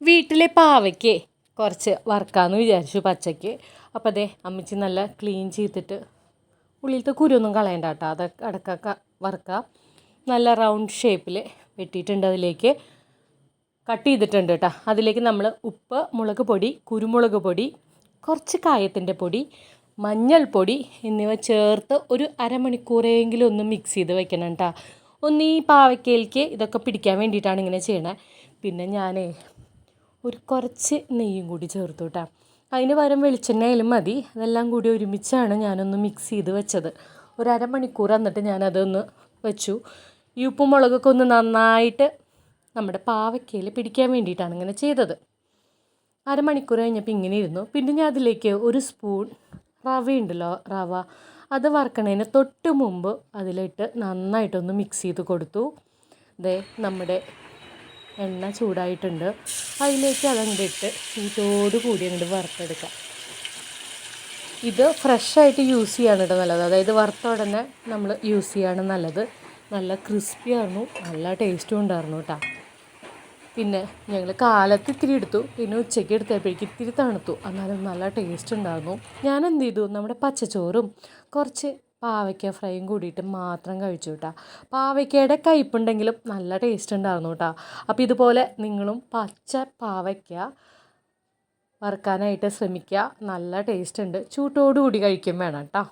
വീട്ടിലെ പാവയ്ക്ക് കുറച്ച് വറുക്കാമെന്ന് വിചാരിച്ചു പച്ചയ്ക്ക്. അപ്പോൾ അതെ അമ്മച്ചി നല്ല ക്ലീൻ ചെയ്തിട്ട് ഉള്ളിലത്തെ കുരുവൊന്നും കളയണ്ട കേട്ടോ, അതൊക്കെ അടക്ക വറുക്കാം. നല്ല റൗണ്ട് ഷേപ്പിൽ വെട്ടിയിട്ടുണ്ട്, അതിലേക്ക് കട്ട് ചെയ്തിട്ടുണ്ട് കേട്ടോ. അതിലേക്ക് നമ്മൾ ഉപ്പ്, മുളക് പൊടി, കുരുമുളക് പൊടി, കുറച്ച് കായത്തിൻ്റെ പൊടി, മഞ്ഞൾപ്പൊടി എന്നിവ ചേർത്ത് ഒരു അരമണിക്കൂറെങ്കിലും ഒന്ന് മിക്സ് ചെയ്ത് വെക്കണം കേട്ടോ. ഒന്ന് ഈ പാവയ്ക്കയിലേക്ക് ഇതൊക്കെ പിടിക്കാൻ വേണ്ടിയിട്ടാണ് ഇങ്ങനെ ചെയ്യണേ. പിന്നെ ഞാൻ ഒരു കുറച്ച് നെയ്യും കൂടി ചേർത്തു കേട്ടോ. അതിന് പകരം വെളിച്ചെണ്ണ ആയാലും മതി. അതെല്ലാം കൂടി ഒരുമിച്ചാണ് ഞാനൊന്ന് മിക്സ് ചെയ്ത് വെച്ചത്. ഒരു അരമണിക്കൂർ എന്നിട്ട് ഞാനതൊന്ന് വെച്ചു. ഈ ഉപ്പും മുളകൊക്കെ ഒന്ന് നന്നായിട്ട് നമ്മുടെ പാവയ്ക്കയിൽ പിടിക്കാൻ വേണ്ടിയിട്ടാണ് ഇങ്ങനെ ചെയ്തത്. അരമണിക്കൂർ കഴിഞ്ഞപ്പോൾ ഇങ്ങനെ ഇരുന്നു. പിന്നെ ഞാൻ അതിലേക്ക് ഒരു സ്പൂൺ റവയുണ്ടല്ലോ, റവ, അത് വറുക്കണതിന് തൊട്ട് മുമ്പ് അതിലിട്ട് നന്നായിട്ടൊന്ന് മിക്സ് ചെയ്ത് കൊടുത്തു. ദേ നമ്മുടെ എണ്ണ ചൂടായിട്ടുണ്ട്, അതിലേക്ക് അതങ്ങോട്ട് ഇട്ട് ചൂട്ടോട് കൂടി അങ്ങോട്ട് വറുത്തെടുക്കാം. ഇത് ഫ്രഷായിട്ട് യൂസ് ചെയ്യാണ് കേട്ടോ നല്ലത്, അതായത് വറുത്ത ഉടനെ നമ്മൾ യൂസ് ചെയ്യാണ് നല്ലത്. നല്ല ക്രിസ്പി ആയിരുന്നു, നല്ല ടേസ്റ്റും ഉണ്ടായിരുന്നു കേട്ടോ. പിന്നെ ഞങ്ങൾ കാലത്ത് ഇത്തിരി എടുത്തു, പിന്നെ ഉച്ചയ്ക്ക് എടുത്തപ്പോഴേക്കും ഇത്തിരി തണുത്തു, എന്നാലും നല്ല ടേസ്റ്റ് ഉണ്ടായിരുന്നു. ഞാൻ എന്ത് ചെയ്തു, നമ്മുടെ പച്ചച്ചോറും കുറച്ച് പാവയ്ക്ക ഫ്രൈയും കൂടിയിട്ട് മാത്രം കഴിച്ചു കേട്ടോ. പാവയ്ക്കയുടെ കയ്പ്പുണ്ടെങ്കിലും നല്ല ടേസ്റ്റ് ഉണ്ടായിരുന്നു കേട്ടോ. അപ്പോൾ ഇതുപോലെ നിങ്ങളും പച്ച പാവയ്ക്ക വറുക്കാനായിട്ട് ശ്രമിക്കുക, നല്ല ടേസ്റ്റ് ഉണ്ട്. ചൂട്ടോടുകൂടി കഴിക്കും വേണം കേട്ടോ.